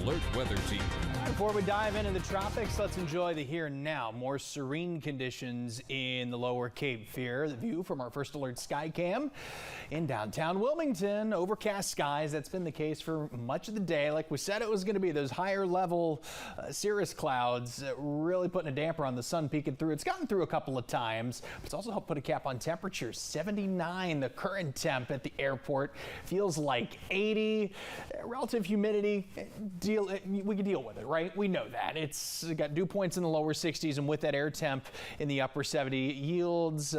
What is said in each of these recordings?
Alert Weather Team. Before we dive into the tropics, let's enjoy the here and now. More serene conditions in the lower Cape Fear. The view from our First Alert Skycam in downtown Wilmington. Overcast skies. That's been the case for much of the day. Like we said it was going to be, those higher level cirrus clouds really putting a damper on the sun peeking through. It's gotten through a couple of times, but it's also helped put a cap on temperatures. 79 the current temp at the airport. Feels like 80. Relative humidity, we can deal with it, right? We know that. It's got dew points in the lower 60s, and with that air temp in the upper 70, yields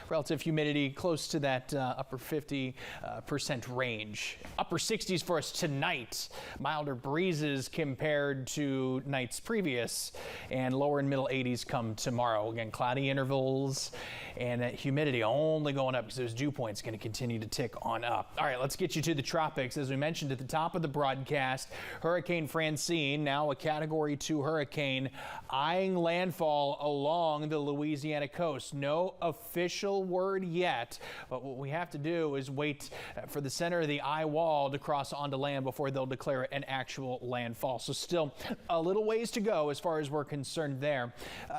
relative humidity close to that upper 50% range. Upper 60s for us tonight. Milder breezes compared to nights previous, and lower and middle 80s come tomorrow. Again, cloudy intervals, and that humidity only going up because those dew points going to continue to tick on up. All right, let's get you to the tropics. As we mentioned at the top of the broadcast, Hurricane Francine, now a Category 2 hurricane, eyeing landfall along the Louisiana coast. No official word yet, but what we have to do is wait for the center of the eye wall to cross onto land before they'll declare an actual landfall. So still a little ways to go as far as we're concerned there.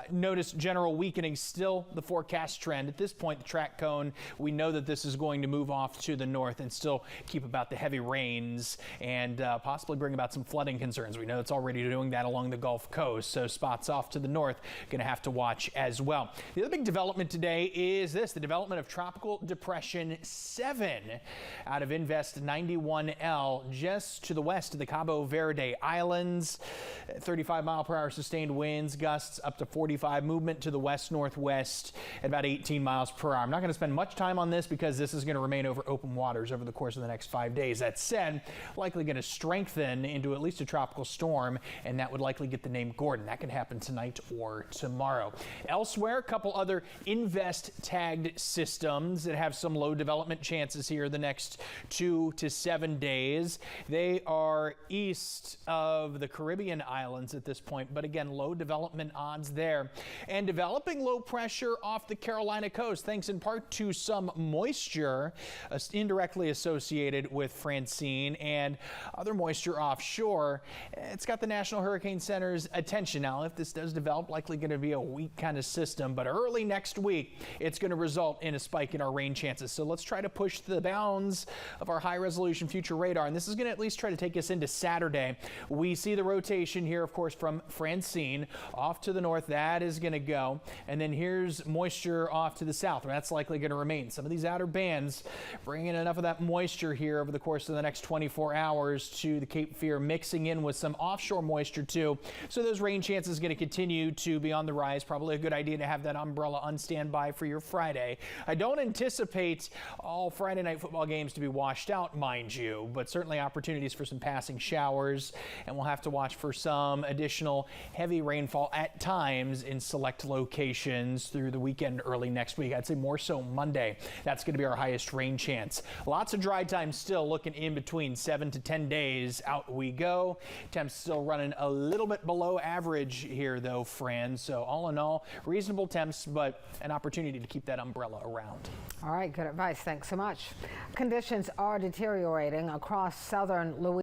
Notice general weakening, still the forecast trend. At this point, the track cone, we know that this is going to move off to the north and still keep about the heavy rains and possibly bring about some flooding concerns. We know it's already doing that along the Gulf Coast, so spots off to the north going to have to watch as well. The other big development today is this, the development of Tropical Depression 7 out of Invest 91L just to the west of the Cabo Verde Islands. 35-mile-per-hour sustained winds, gusts up to 45, movement to the west-northwest at about 18 miles per hour. I'm not going to spend much time on this because this is going to remain over open waters over the course of the next 5 days. That said, likely going to strengthen into at least a tropical storm, and that would likely get the name Gordon. That could happen tonight or tomorrow. Elsewhere, a couple other Invest tagged systems that have some low development chances here the next 2 to 7 days. They are east of the Caribbean islands at this point, but again, low development odds there. And developing low pressure off the Carolina coast, thanks in part to some moisture indirectly associated with Francine and other moisture offshore. It's got the National Hurricane Center's attention. Now, if this does develop, likely going to be a weak kind of system, but early next week, it's going to result in a spike in our rain chances. So let's try to push the bounds of our high-resolution future radar, and this is going to at least try to take us into Saturday. We see the rotation here, of course, from Francine off to the north. That is going to go, and then here's moisture off to the south. That's likely going to remain. Some of these outer bands bringing enough of that moisture here over the course of the next 24 hours to the Cape Fear, mixing in with some offshore moisture too. So those rain chances going to continue to be on the rise. Probably a good idea to have that umbrella on standby for your Friday. I don't anticipate all Friday night football games to be washed out, mind you, but certainly opportunities for some passing showers, and we'll have to watch for some additional heavy rainfall at times in select locations through the weekend early next week. I'd say more so Monday. That's going to be our highest rain chance. Lots of dry time still, looking in between 7 to 10 days. Out we go. Temps still running a little bit below average here though, Fran. So all in all, reasonable temps, but an opportunity to keep that umbrella around. All right, good advice. Thanks so much. Conditions are deteriorating across southern Louisiana.